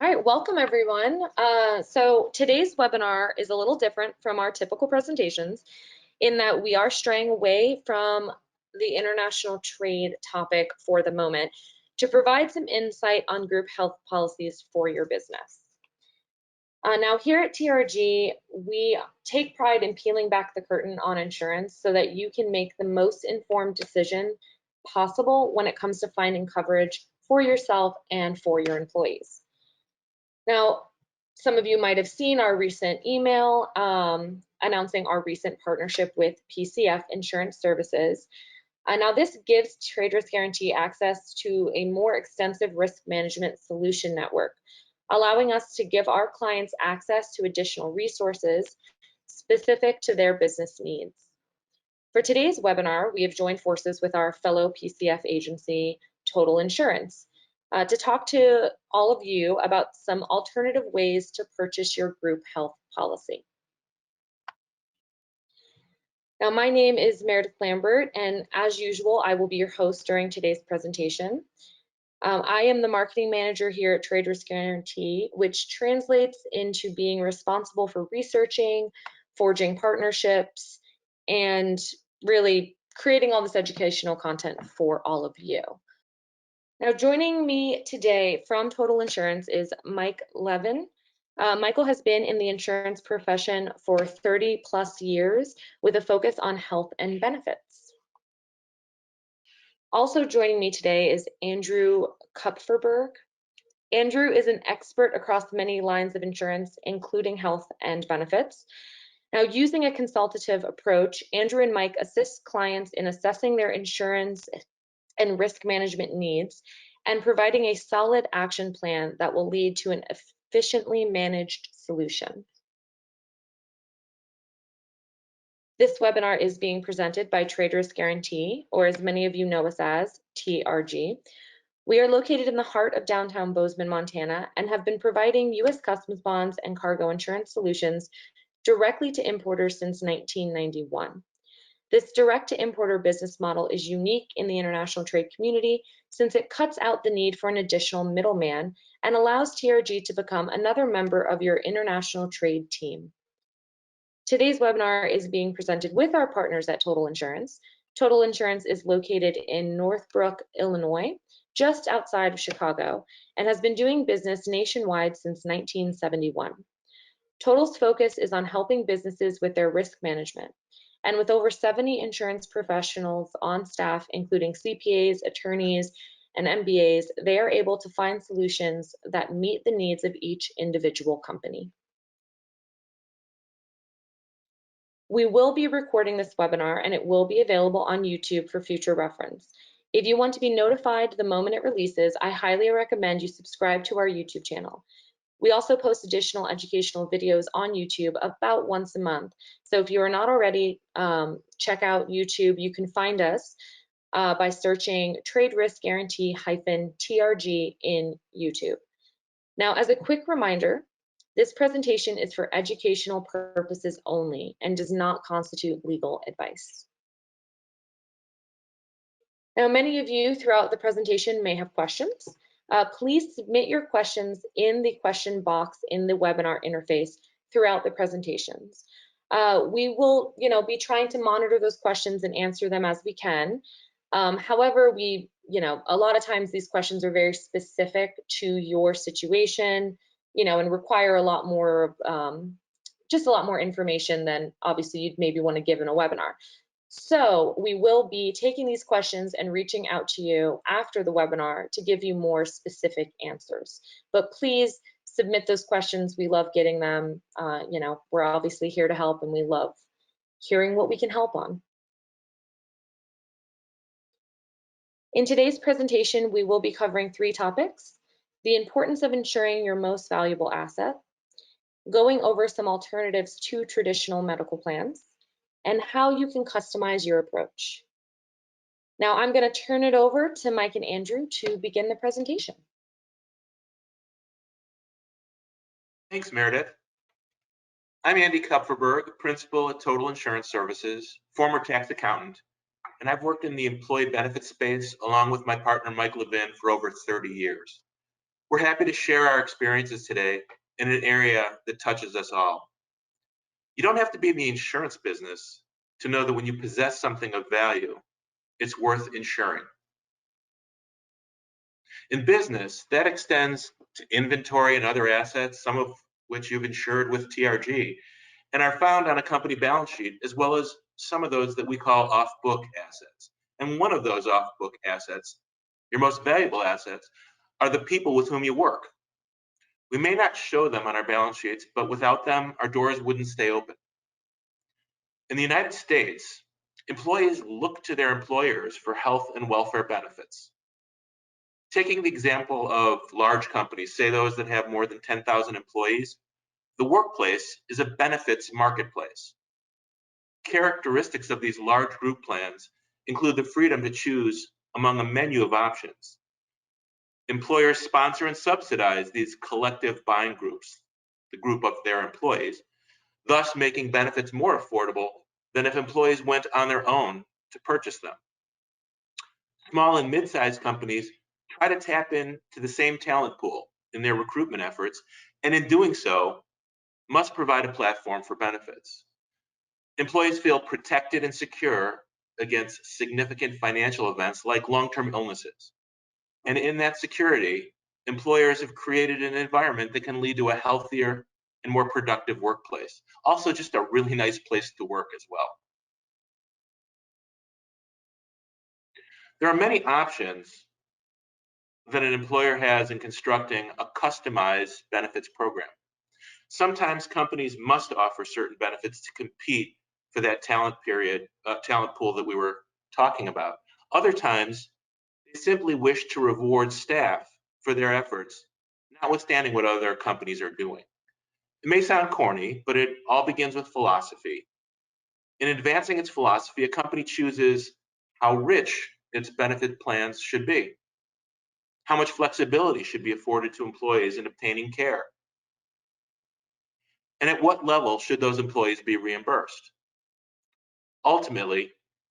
All right, welcome everyone. So today's webinar is a little different from our typical presentations in that we are straying away from the international trade topic for the moment to provide some insight on group health policies for your business. Now here at TRG, we take pride in peeling back the curtain on insurance so that you can make the most informed decision possible when it comes to finding coverage for yourself and for your employees. Now, some of you might have seen our recent email announcing our recent partnership with PCF Insurance Services. Now, this gives Trade Risk Guarantee access to a more extensive risk management solution network, allowing us to give our clients access to additional resources specific to their business needs. For today's webinar, we have joined forces with our fellow PCF agency, Total Insurance, to talk to all of you about some alternative ways to purchase your group health policy. Now, my name is Meredith Lambert, and as usual, I will be your host during today's presentation. I am the marketing manager here at Trade Risk Guarantee, which translates into being responsible for researching, forging partnerships, and really creating all this educational content for all of you. Now, joining me today from Total Insurance is Mike Levine. Michael has been in the insurance profession for 30+ years with a focus on health and benefits. Also joining me today is Andrew Kupferberg. Andrew is an expert across many lines of insurance, including health and benefits. Now, using a consultative approach, Andrew and Mike assist clients in assessing their insurance and risk management needs and providing a solid action plan that will lead to an efficiently managed solution. This webinar is being presented by Trade Risk Guarantee, or as many of you know us as, TRG. We are located in the heart of downtown Bozeman, Montana, and have been providing U.S. Customs bonds and cargo insurance solutions directly to importers since 1991. This direct-to-importer business model is unique in the international trade community since it cuts out the need for an additional middleman and allows TRG to become another member of your international trade team. Today's webinar is being presented with our partners at Total Insurance. Total Insurance is located in Northbrook, Illinois, just outside of Chicago, and has been doing business nationwide since 1971. Total's focus is on helping businesses with their risk management. And with over 70 insurance professionals on staff, including CPAs, attorneys, and MBAs, they are able to find solutions that meet the needs of each individual company. We will be recording this webinar and it will be available on YouTube for future reference. If you want to be notified the moment it releases, I highly recommend you subscribe to our YouTube channel. We also post additional educational videos on YouTube about once a month. So if you are not already, check out YouTube. You can find us by searching Trade Risk Guarantee -TRG in YouTube. Now, as a quick reminder, this presentation is for educational purposes only and does not constitute legal advice. Now, many of you throughout the presentation may have questions. Please submit your questions in the question box in the webinar interface throughout the presentations. We will, be trying to monitor those questions and answer them as we can. However, a lot of times these questions are very specific to your situation, and require a lot more, just a lot more information than obviously you'd maybe want to give in a webinar. So we will be taking these questions and reaching out to you after the webinar to give you more specific answers. But please submit those questions. We love getting them. We're obviously here to help and we love hearing what we can help on. In today's presentation, we will be covering 3 topics: the importance of insuring your most valuable asset, going over some alternatives to traditional medical plans, and how you can customize your approach. Now I'm going to turn it over to Mike and Andrew to begin the presentation. Thanks, Meredith. I'm Andy Kupferberg, principal at Total Insurance Services, former tax accountant, and I've worked in the employee benefits space along with my partner Mike Levine for over 30 years. We're happy to share our experiences today in an area that touches us all. You don't have to be in the insurance business to know that when you possess something of value, it's worth insuring. In business, that extends to inventory and other assets, some of which you've insured with TRG, and are found on a company balance sheet, as well as some of those that we call off-book assets. And one of those off-book assets, your most valuable assets, are the people with whom you work. We may not show them on our balance sheets, but without them, our doors wouldn't stay open. In the United States, employees look to their employers for health and welfare benefits. Taking the example of large companies, say those that have more than 10,000 employees, the workplace is a benefits marketplace. Characteristics of these large group plans include the freedom to choose among a menu of options. Employers sponsor and subsidize these collective buying groups, the group of their employees, thus making benefits more affordable than if employees went on their own to purchase them. Small and mid-sized companies try to tap into the same talent pool in their recruitment efforts, and in doing so, must provide a platform for benefits. Employees feel protected and secure against significant financial events like long-term illnesses. And in that security, employers have created an environment that can lead to a healthier and more productive workplace. Also, just a really nice place to work as well. There are many options that an employer has in constructing a customized benefits program. Sometimes companies must offer certain benefits to compete for that talent pool that we were talking about. Other times, they simply wish to reward staff for their efforts, notwithstanding what other companies are doing. It may sound corny, but it all begins with philosophy. In advancing its philosophy, a company chooses how rich its benefit plans should be, how much flexibility should be afforded to employees in obtaining care, and at what level should those employees be reimbursed. Ultimately,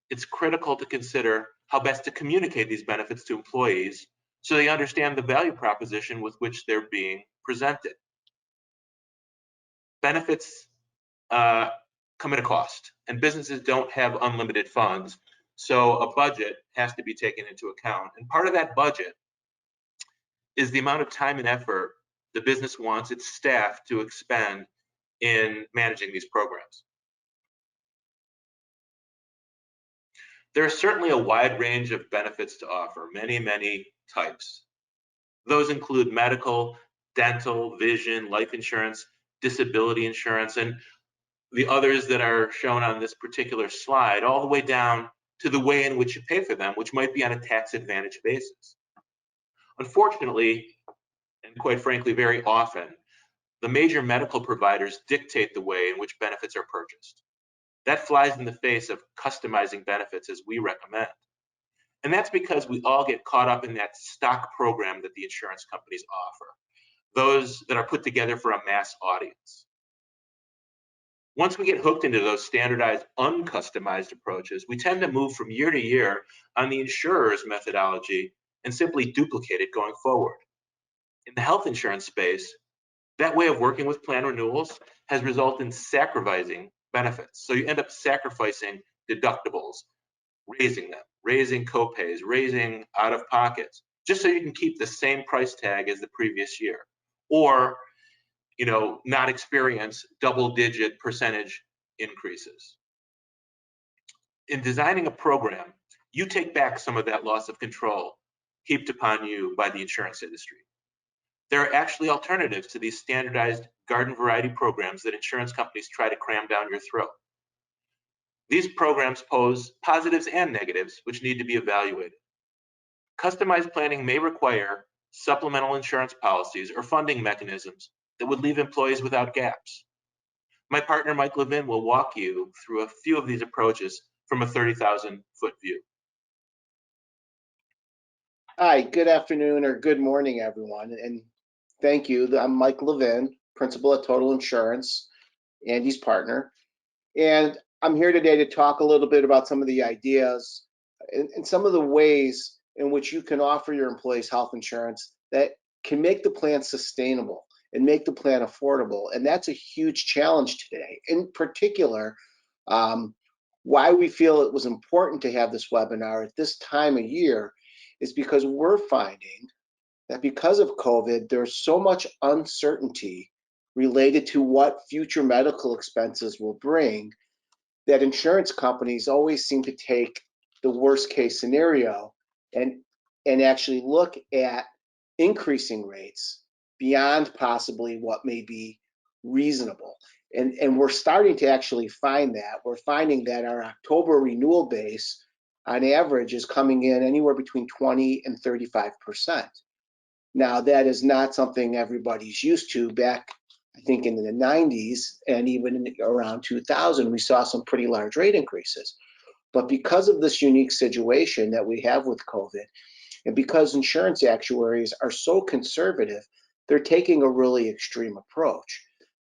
it's critical to consider how best to communicate these benefits to employees so they understand the value proposition with which they're being presented. Benefits come at a cost, and businesses don't have unlimited funds, so a budget has to be taken into account. And part of that budget is the amount of time and effort the business wants its staff to expend in managing these programs. There is certainly a wide range of benefits to offer, many types. Those include medical, dental, vision, life insurance, disability insurance, and the others that are shown on this particular slide, all the way down to the way in which you pay for them, which might be on a tax advantage basis. Unfortunately, and quite frankly, very often, the major medical providers dictate the way in which benefits are purchased. That flies in the face of customizing benefits as we recommend. And that's because we all get caught up in that stock program that the insurance companies offer, those that are put together for a mass audience. Once we get hooked into those standardized, uncustomized approaches, we tend to move from year to year on the insurer's methodology and simply duplicate it going forward. In the health insurance space, that way of working with plan renewals has resulted in sacrificing benefits. So you end up sacrificing deductibles, raising them, raising copays, raising out-of-pockets, just so you can keep the same price tag as the previous year, or not experience double-digit percentage increases. In designing a program, you take back some of that loss of control heaped upon you by the insurance industry. There are actually alternatives to these standardized garden variety programs that insurance companies try to cram down your throat. These programs pose positives and negatives, which need to be evaluated. Customized planning may require supplemental insurance policies or funding mechanisms that would leave employees without gaps. My partner, Mike Levine, will walk you through a few of these approaches from a 30,000-foot view. Hi, good afternoon or good morning, everyone, and thank you. I'm Mike Levine, principal at Total Insurance, Andy's partner, and I'm here today to talk a little bit about some of the ideas and some of the ways in which you can offer your employees health insurance that can make the plan sustainable and make the plan affordable. And that's a huge challenge today. In particular, why we feel it was important to have this webinar at this time of year is because we're finding that because of COVID, there's so much uncertainty related to what future medical expenses will bring that insurance companies always seem to take the worst case scenario and actually look at increasing rates beyond possibly what may be reasonable. And we're starting to actually find that. We're finding that our October renewal base on average is coming in anywhere between 20 and 35%. Now, that is not something everybody's used to. Back, I think, in the 90s and even around 2000, we saw some pretty large rate increases. But because of this unique situation that we have with COVID, and because insurance actuaries are so conservative, they're taking a really extreme approach.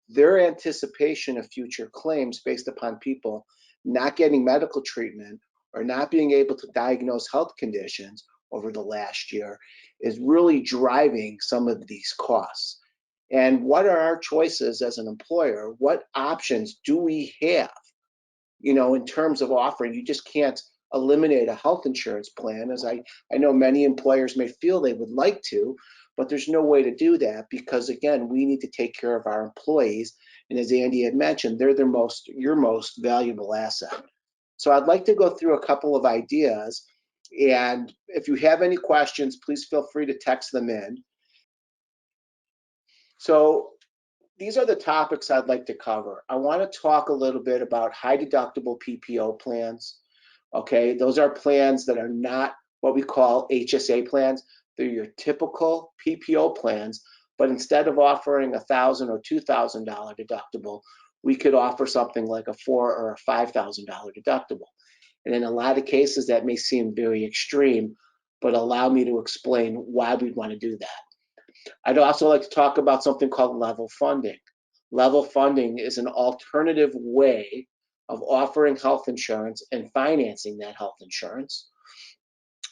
Their anticipation of future claims based upon people not getting medical treatment or not being able to diagnose health conditions over the last year is really driving some of these costs. And what are our choices as an employer? What options do we have? In terms of offering, you just can't eliminate a health insurance plan, as I know many employers may feel they would like to, but there's no way to do that because, again, we need to take care of our employees. And as Andy had mentioned, they're your most valuable asset. So I'd like to go through a couple of ideas. And if you have any questions, please feel free to text them in. So these are the topics I'd like to cover. I want to talk a little bit about high deductible PPO plans. Okay, those are plans that are not what we call HSA plans. They're your typical PPO plans, but instead of offering $1,000 or $2,000 deductible, we could offer something like a $4,000 or a $5,000 deductible. And in a lot of cases, that may seem very extreme, but allow me to explain why we'd want to do that. I'd also like to talk about something called level funding. Level funding is an alternative way of offering health insurance and financing that health insurance.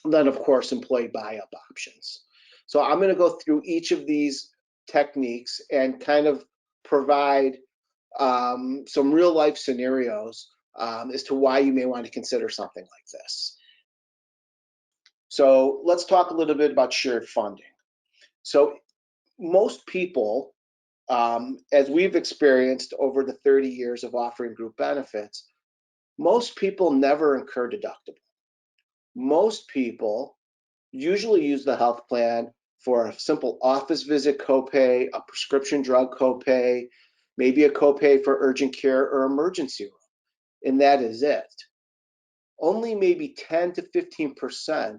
And then, of course, employee buy-up options. So I'm going to go through each of these techniques and kind of provide some real-life scenarios as to why you may want to consider something like this. So let's talk a little bit about shared funding. So most people, as we've experienced over the 30 years of offering group benefits, most people never incur deductible. Most people usually use the health plan for a simple office visit copay, a prescription drug copay, maybe a copay for urgent care or emergency room, and that is it. Only maybe 10 to 15%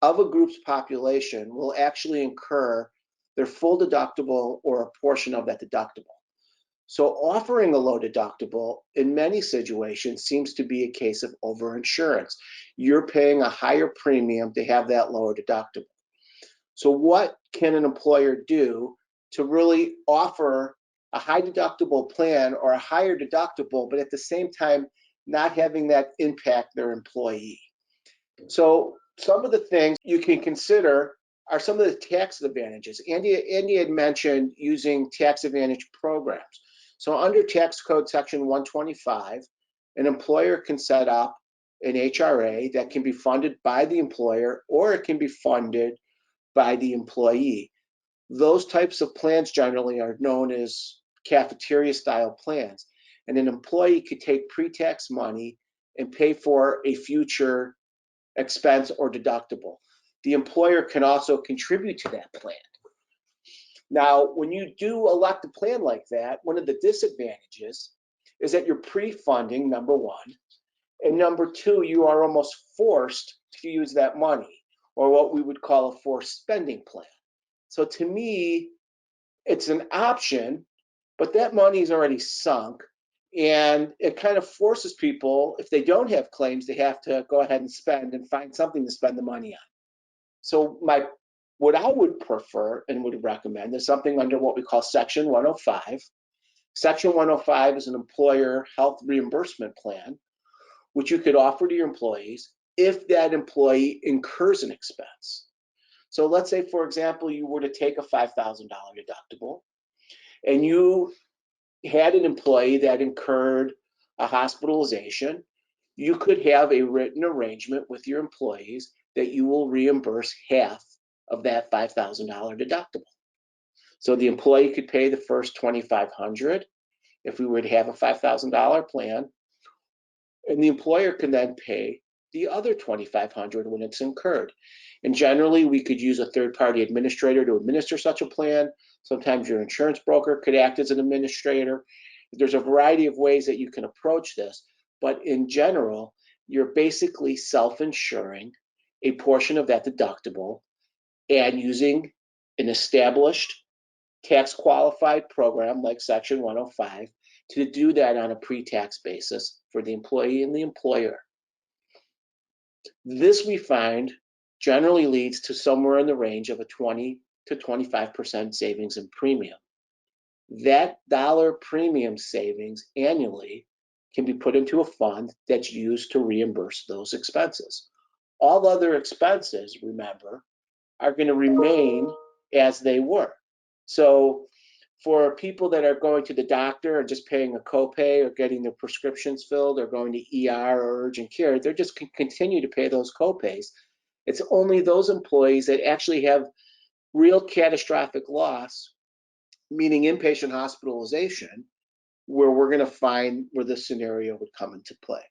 of a group's population will actually incur their full deductible or a portion of that deductible. So offering a low deductible in many situations seems to be a case of overinsurance. You're paying a higher premium to have that lower deductible. So what can an employer do to really offer a high deductible plan or a higher deductible, but at the same time not having that impact their employee? So some of the things you can consider are some of the tax advantages. Andy had mentioned using tax advantage programs. So under tax code section 125, an employer can set up an HRA that can be funded by the employer or it can be funded by the employee. Those types of plans generally are known as cafeteria style plans. And an employee could take pre-tax money and pay for a future expense or deductible. The employer can also contribute to that plan. Now, when you do elect a plan like that, one of the disadvantages is that you're pre-funding, number one, and number two, you are almost forced to use that money, or what we would call a forced spending plan. So to me, it's an option, but that money is already sunk, and it kind of forces people, if they don't have claims, they have to go ahead and spend and find something to spend the money on. So what I would prefer and would recommend is something under what we call Section 105. Section 105 is an employer health reimbursement plan, which you could offer to your employees if that employee incurs an expense. So let's say, for example, you were to take a $5,000 deductible and you had an employee that incurred a hospitalization. You could have a written arrangement with your employees that you will reimburse half of that $5,000 deductible. So the employee could pay the first $2,500 if we were to have a $5,000 plan, and the employer can then pay the other $2,500 when it's incurred. And generally, we could use a third-party administrator to administer such a plan. Sometimes your insurance broker could act as an administrator. There's a variety of ways that you can approach this, but in general, you're basically self-insuring a portion of that deductible and using an established tax-qualified program like Section 105 to do that on a pre-tax basis for the employee and the employer. This, we find, generally leads to somewhere in the range of a 20 to 25% savings in premium. That dollar premium savings annually can be put into a fund that's used to reimburse those expenses. All other expenses, remember, are going to remain as they were. So for people that are going to the doctor and just paying a copay or getting their prescriptions filled or going to ER or urgent care, they're just going to continue to pay those copays. It's only those employees that actually have real catastrophic loss, meaning inpatient hospitalization, where we're going to find where this scenario would come into play.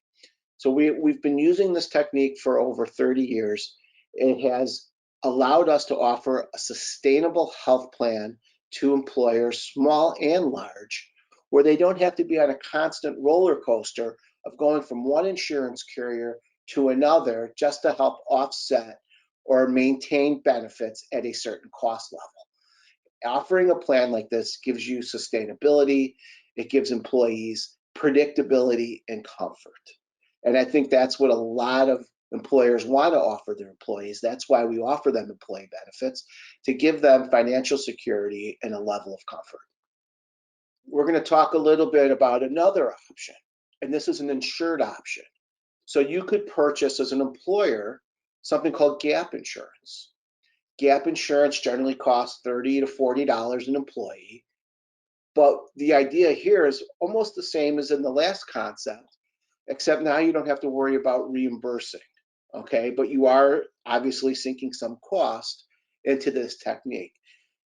So we've been using this technique for over 30 years. It has allowed us to offer a sustainable health plan to employers, small and large, where they don't have to be on a constant roller coaster of going from one insurance carrier to another just to help offset or maintain benefits at a certain cost level. Offering a plan like this gives you sustainability, it gives employees predictability and comfort. And I think that's what a lot of employers want to offer their employees. That's why we offer them employee benefits, to give them financial security and a level of comfort. We're going to talk a little bit about another option, and this is an insured option. So you could purchase as an employer something called gap insurance. Gap insurance generally costs $30 to $40 an employee, but the idea here is almost the same as in the last concept, except now you don't have to worry about reimbursing. Okay, but you are obviously sinking some cost into this technique.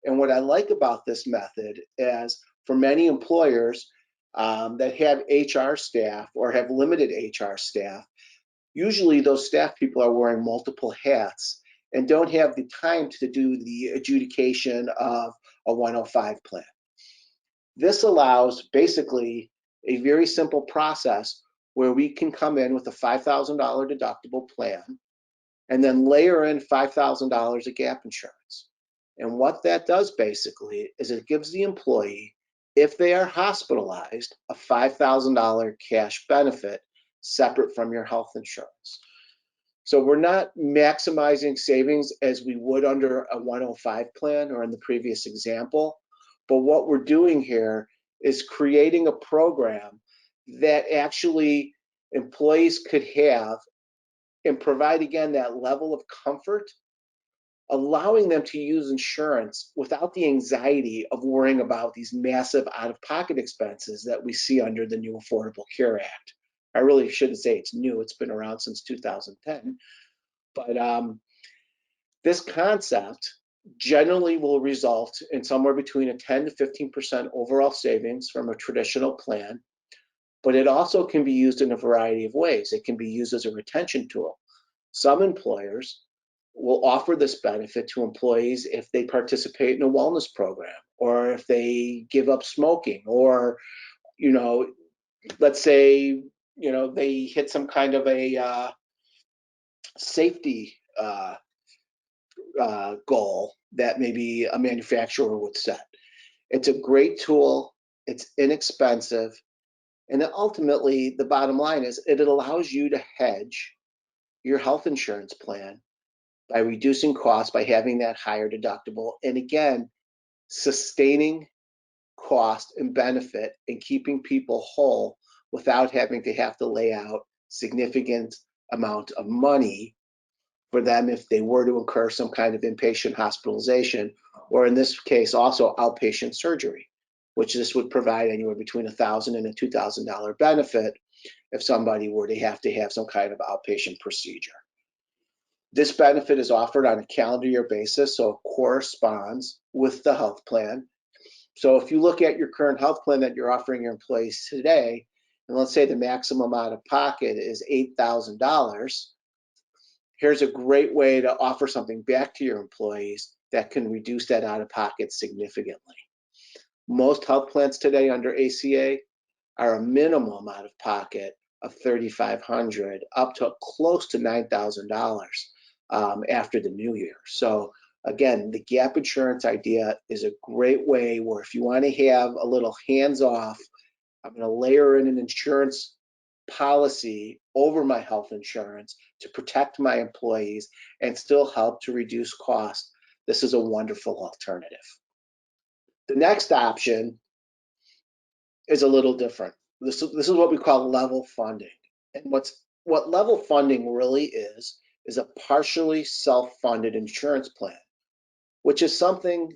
And what I like about this method is for many employers that have HR staff or have limited HR staff, usually those staff people are wearing multiple hats and don't have the time to do the adjudication of a 105 plan. This allows basically a very simple process where we can come in with a $5,000 deductible plan and then layer in $5,000 of gap insurance. And what that does basically is it gives the employee, if they are hospitalized, a $5,000 cash benefit separate from your health insurance. So we're not maximizing savings as we would under a 105 plan or in the previous example, but what we're doing here is creating a program that actually employees could have and provide, again, that level of comfort, allowing them to use insurance without the anxiety of worrying about these massive out-of-pocket expenses that we see under the new Affordable Care Act. I really shouldn't say it's new, it's been around since 2010, but this concept generally will result in somewhere between a 10 to 15% overall savings from a traditional plan, but it also can be used in a variety of ways. It can be used as a retention tool. Some employers will offer this benefit to employees if they participate in a wellness program, or if they give up smoking, or, let's say, they hit some kind of a safety goal that maybe a manufacturer would set. It's a great tool, it's inexpensive, and then ultimately the bottom line is it allows you to hedge your health insurance plan by reducing costs by having that higher deductible, and again, sustaining cost and benefit and keeping people whole without having to lay out significant amount of money for them if they were to incur some kind of inpatient hospitalization, or in this case, also outpatient surgery, which this would provide anywhere between $1,000 and $2,000 benefit if somebody were to have some kind of outpatient procedure. This benefit is offered on a calendar year basis, so it corresponds with the health plan. So if you look at your current health plan that you're offering your employees today, and let's say the maximum out of pocket is $8,000, here's a great way to offer something back to your employees that can reduce that out of pocket significantly. Most health plans today under ACA are a minimum out of pocket of $3,500 up to close to $9,000 after the new year. So again, the gap insurance idea is a great way where if you want to have a little hands-off, I'm going to layer in an insurance policy over my health insurance to protect my employees and still help to reduce costs. This is a wonderful alternative. The next option is a little different. This is what we call level funding. And what level funding really is a partially self-funded insurance plan, which is something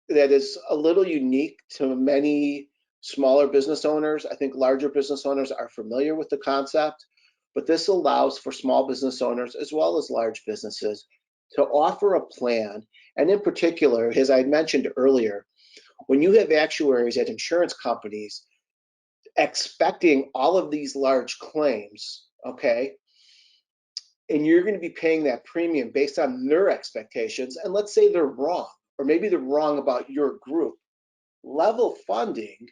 that is a little unique to many smaller business owners. I think larger business owners are familiar with the concept, but this allows for small business owners as well as large businesses to offer a plan. And in particular, as I mentioned earlier, when you have actuaries at insurance companies expecting all of these large claims, okay, and you're going to be paying that premium based on their expectations, and let's say they're wrong, or maybe they're wrong about your group, level funding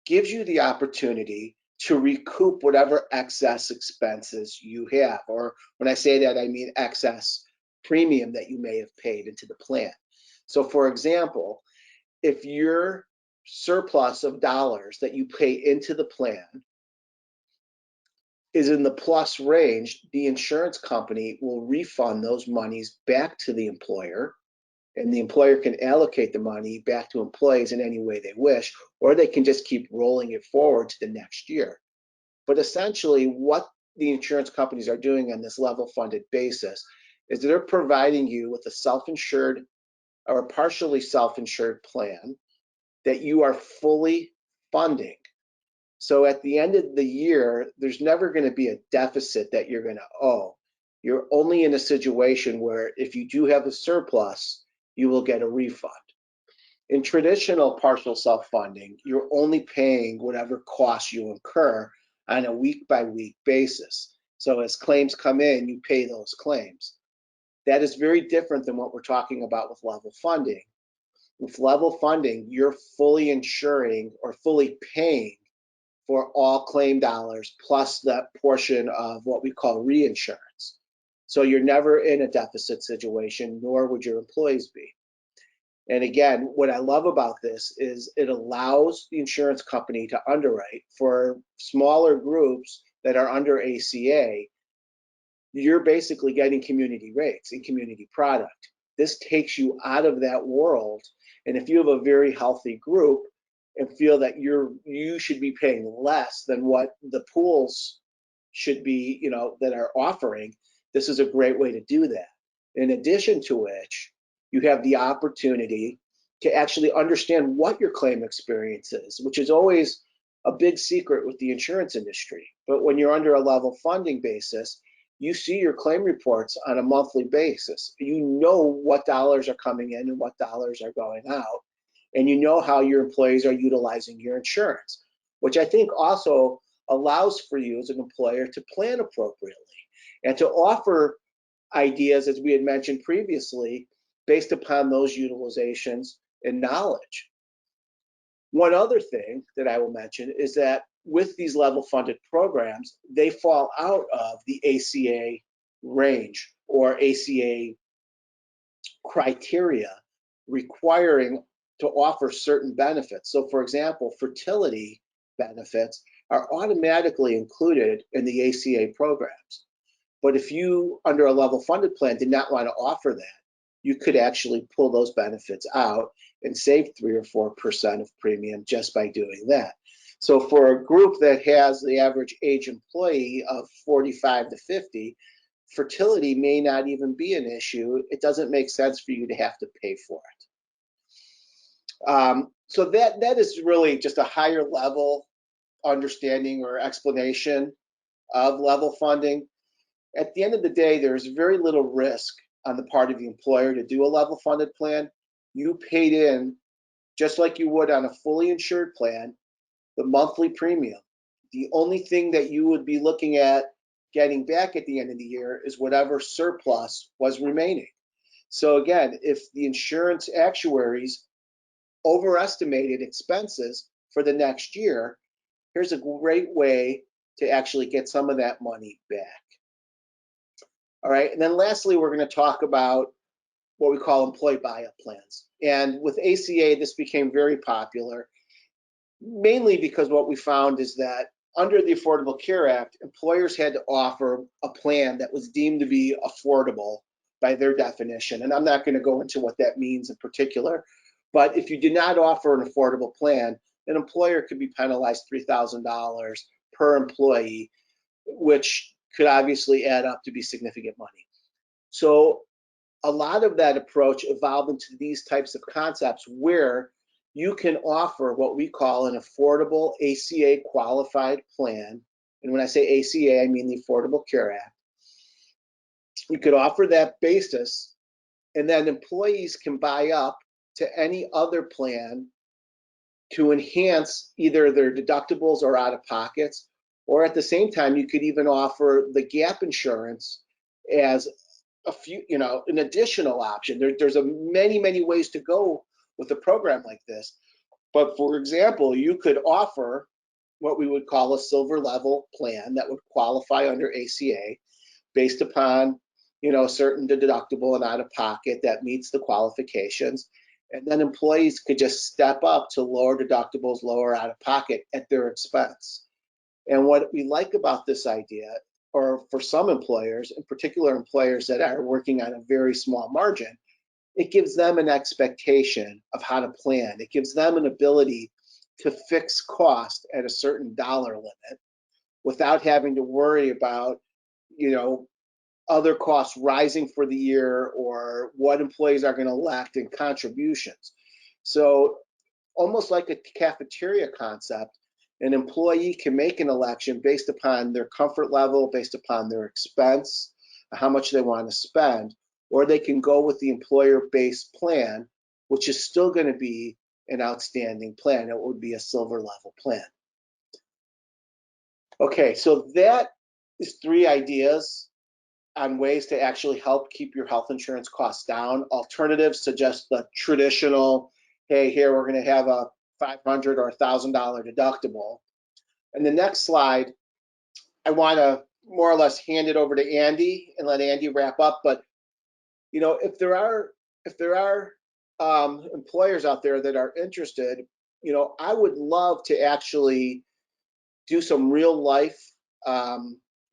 gives you the opportunity to recoup whatever excess expenses you have. Or when I say that, I mean excess premium that you may have paid into the plan. So for example, if your surplus of dollars that you pay into the plan is in the plus range, the insurance company will refund those monies back to the employer, and the employer can allocate the money back to employees in any way they wish, or they can just keep rolling it forward to the next year. But essentially, what the insurance companies are doing on this level funded basis is they're providing you with a self-insured or a partially self-insured plan that you are fully funding. So at the end of the year, there's never going to be a deficit that you're going to owe. You're only in a situation where if you do have a surplus, you will get a refund. In traditional partial self-funding, you're only paying whatever costs you incur on a week-by-week basis. So as claims come in, you pay those claims. That is very different than what we're talking about with level funding. With level funding, you're fully insuring or fully paying for all claim dollars plus that portion of what we call reinsurance. So you're never in a deficit situation, nor would your employees be. And again, what I love about this is it allows the insurance company to underwrite for smaller groups that are under ACA. You're basically getting community rates and community product. This takes you out of that world. And if you have a very healthy group and feel that you should be paying less than what the pools should be, that are offering, this is a great way to do that. In addition to which, you have the opportunity to actually understand what your claim experience is, which is always a big secret with the insurance industry. But when you're under a level funding basis, you see your claim reports on a monthly basis. You know what dollars are coming in and what dollars are going out, and you know how your employees are utilizing your insurance, which I think also allows for you as an employer to plan appropriately and to offer ideas, as we had mentioned previously, based upon those utilizations and knowledge. One other thing that I will mention is that with these level funded programs, they fall out of the ACA range or ACA criteria requiring to offer certain benefits. So for example, fertility benefits are automatically included in the ACA programs. But if you, under a level funded plan, did not want to offer that, you could actually pull those benefits out and save 3 or 4% of premium just by doing that. So for a group that has the average age employee of 45 to 50, fertility may not even be an issue. It doesn't make sense for you to have to pay for it. So that is really just a higher level understanding or explanation of level funding. At the end of the day, there's very little risk on the part of the employer to do a level funded plan. You paid in just like you would on a fully insured plan, the monthly premium. The only thing that you would be looking at getting back at the end of the year is whatever surplus was remaining. So again, if the insurance actuaries overestimated expenses for the next year, here's a great way to actually get some of that money back. All right, and then lastly, we're going to talk about what we call employee buy-up plans. And with ACA, this became very popular, mainly because what we found is that under the Affordable Care Act, employers had to offer a plan that was deemed to be affordable by their definition. And I'm not going to go into what that means in particular, but if you did not offer an affordable plan, an employer could be penalized $3,000 per employee, which could obviously add up to be significant money. So a lot of that approach evolved into these types of concepts where you can offer what we call an affordable ACA qualified plan. And when I say ACA, I mean the Affordable Care Act. You could offer that basis, and then employees can buy up to any other plan to enhance either their deductibles or out-of-pockets, or at the same time, you could even offer the gap insurance as a few, an additional option. There's many ways to go with a program like this. But for example, you could offer what we would call a silver level plan that would qualify under ACA based upon, certain deductible and out of pocket that meets the qualifications. And then employees could just step up to lower deductibles, lower out of pocket at their expense. And what we like about this idea, or for some employers, in particular employers that are working on a very small margin, it gives them an expectation of how to plan. It gives them an ability to fix cost at a certain dollar limit without having to worry about, other costs rising for the year or what employees are going to elect in contributions. So almost like a cafeteria concept, an employee can make an election based upon their comfort level, based upon their expense, how much they want to spend, or they can go with the employer-based plan, which is still going to be an outstanding plan. It would be a silver level plan. Okay, so that is 3 ideas on ways to actually help keep your health insurance costs down. Alternatives to just the traditional, hey, here we're going to have a $500 or $1,000 deductible. And the next slide, I want to more or less hand it over to Andy and let Andy wrap up. But if there are employers out there that are interested, I would love to actually do some real life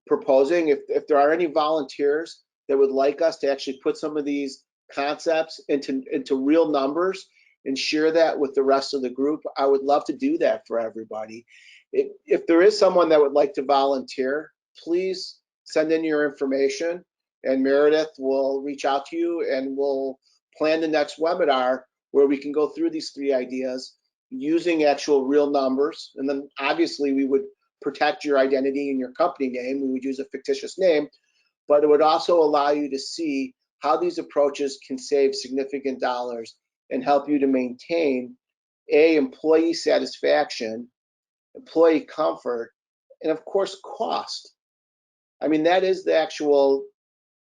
proposing. If there are any volunteers that would like us to actually put some of these concepts into real numbers and share that with the rest of the group, I would love to do that for everybody. If there is someone that would like to volunteer, please send in your information and Meredith will reach out to you and we'll plan the next webinar where we can go through these 3 ideas using actual real numbers. And then obviously we would protect your identity and your company name. We would use a fictitious name, but it would also allow you to see how these approaches can save significant dollars and help you to maintain employee satisfaction, employee comfort, and of course cost. I mean, that is the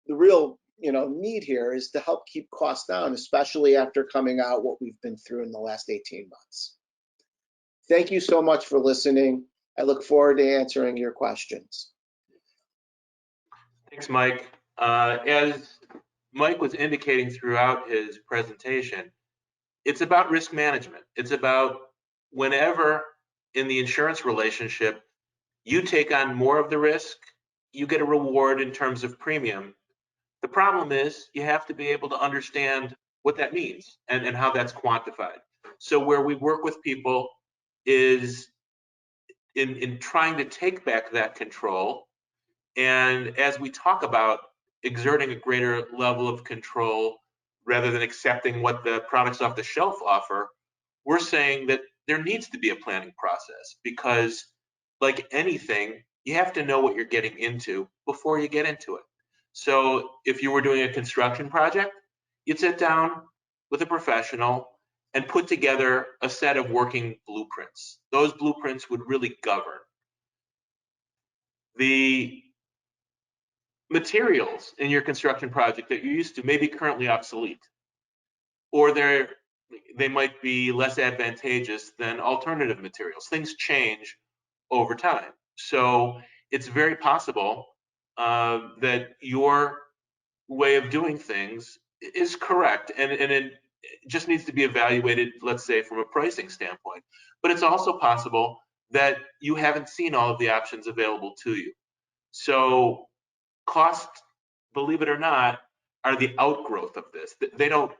real need here is to help keep costs down, especially after coming out what we've been through in the last 18 months. Thank you so much for listening. I look forward to answering your questions. Thanks, Mike. As Mike was indicating throughout his presentation, it's about risk management. It's about whenever in the insurance relationship, you take on more of the risk, you get a reward in terms of premium. The problem is you have to be able to understand what that means and how that's quantified. So where we work with people is in trying to take back that control And as we talk about exerting a greater level of control rather than accepting what the products off the shelf offer, we're saying that there needs to be a planning process, because like anything, you have to know what you're getting into before you get into it. So if you were doing a construction project, you'd sit down with a professional and put together a set of working blueprints. Those blueprints would really govern. The materials in your construction project that you're used to may be currently obsolete, or they might be less advantageous than alternative materials. Things change over time. So it's very possible that your way of doing things is correct, and it just needs to be evaluated, let's say, from a pricing standpoint. But it's also possible that you haven't seen all of the options available to you. So cost, believe it or not, are the outgrowth of this. They don't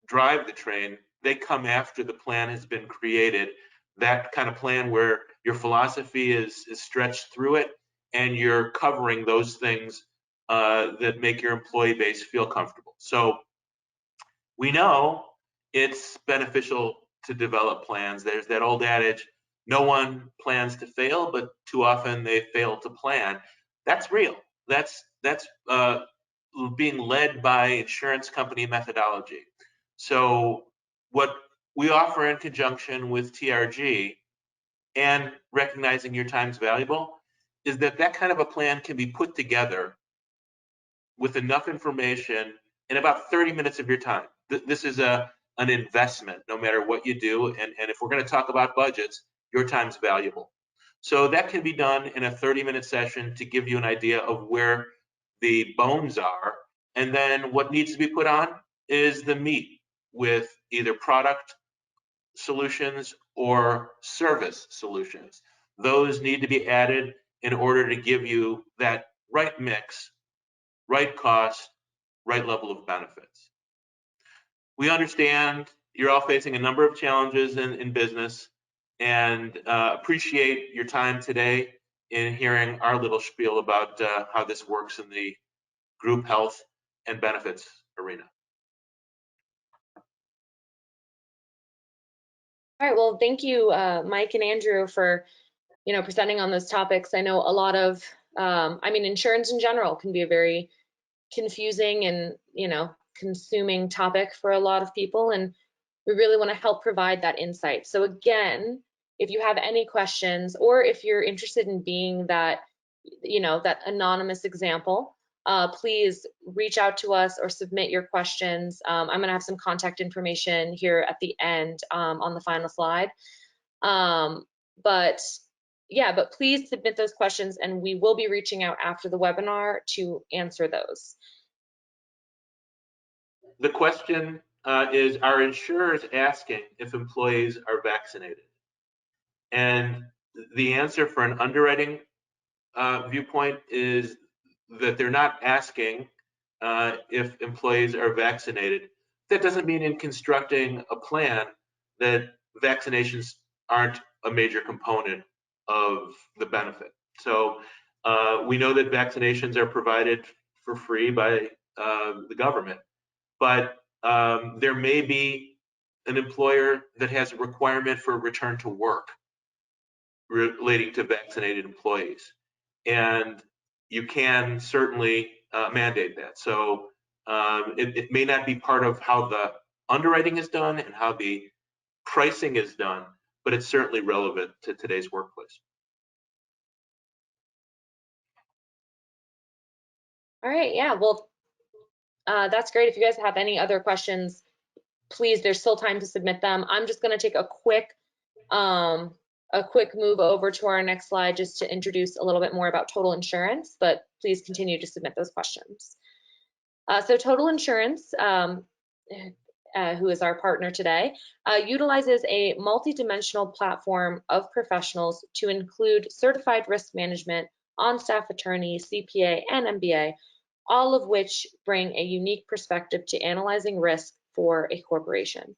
drive the train, they come after the plan has been created. That kind of plan where your philosophy is stretched through it, and you're covering those things that make your employee base feel comfortable. So we know it's beneficial to develop plans. There's that old adage, no one plans to fail, but too often they fail to plan. That's real. That's being led by insurance company methodology. So what we offer in conjunction with TRG and recognizing your time's valuable is that kind of a plan can be put together with enough information in about 30 minutes of your time. This is an investment, no matter what you do. And if we're going to talk about budgets, your time's valuable. So that can be done in a 30-minute session to give you an idea of where the bones are. And then what needs to be put on is the meat, with either product solutions or service solutions. Those need to be added in order to give you that right mix, right cost, right level of benefits. We understand you're all facing a number of challenges in business, and appreciate your time today in hearing our little spiel about how this works in the group health and benefits arena. All right, well, thank you, Mike and Andrew, for presenting on those topics. I know a lot of, insurance in general can be a very confusing and consuming topic for a lot of people, and we really want to help provide that insight. So again, if you have any questions, or if you're interested in being that that anonymous example, please reach out to us or submit your questions. I'm going to have some contact information here at the end on the final slide. But please submit those questions, and we will be reaching out after the webinar to answer those. The question is, are insurers asking if employees are vaccinated? And the answer for an underwriting viewpoint is that they're not asking if employees are vaccinated. That doesn't mean in constructing a plan that vaccinations aren't a major component of the benefit. So we know that vaccinations are provided for free by the government, but there may be an employer that has a requirement for return to work relating to vaccinated employees, and you can certainly mandate that. So it may not be part of how the underwriting is done and how the pricing is done, but it's certainly relevant to today's workplace. All right, yeah, well, that's great. If you guys have any other questions, please, there's still time to submit them. I'm just going to take a quick move over to our next slide just to introduce a little bit more about Total Insurance, but please continue to submit those questions. So Total Insurance, who is our partner today, utilizes a multidimensional platform of professionals to include certified risk management, on-staff attorneys, CPA, and MBA, all of which bring a unique perspective to analyzing risk for a corporation.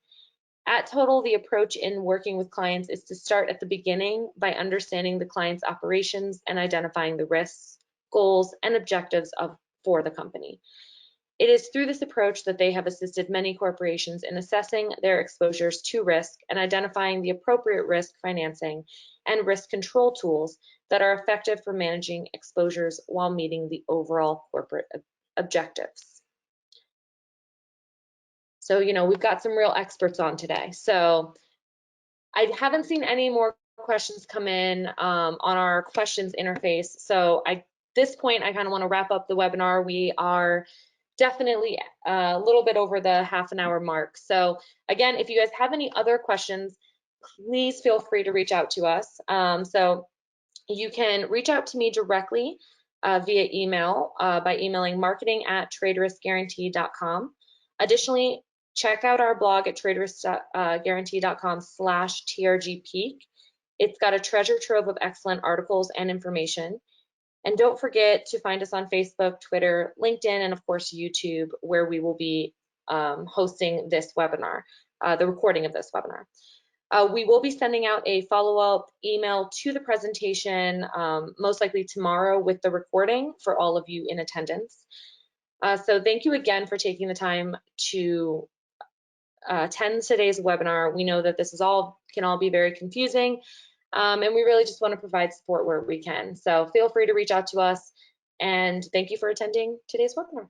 At Total, the approach in working with clients is to start at the beginning by understanding the client's operations and identifying the risks, goals, and objectives for the company. It is through this approach that they have assisted many corporations in assessing their exposures to risk and identifying the appropriate risk financing and risk control tools that are effective for managing exposures while meeting the overall corporate objectives. So, we've got some real experts on today. So I haven't seen any more questions come in on our questions interface. So at this point, I kind of want to wrap up the webinar. We are definitely a little bit over the half-an-hour mark. So again, if you guys have any other questions, please feel free to reach out to us. So you can reach out to me directly via email by emailing marketing@traderiskguarantee.com. Additionally, check out our blog at traderiskguarantee.com/trgpeak. It's got a treasure trove of excellent articles and information. And don't forget to find us on Facebook, Twitter, LinkedIn, and of course, YouTube, where we will be hosting this webinar, the recording of this webinar. We will be sending out a follow-up email to the presentation, most likely tomorrow with the recording for all of you in attendance. So thank you again for taking the time to attend today's webinar. We know that this can all be very confusing, and we really just want to provide support where we can. So feel free to reach out to us, and thank you for attending today's webinar.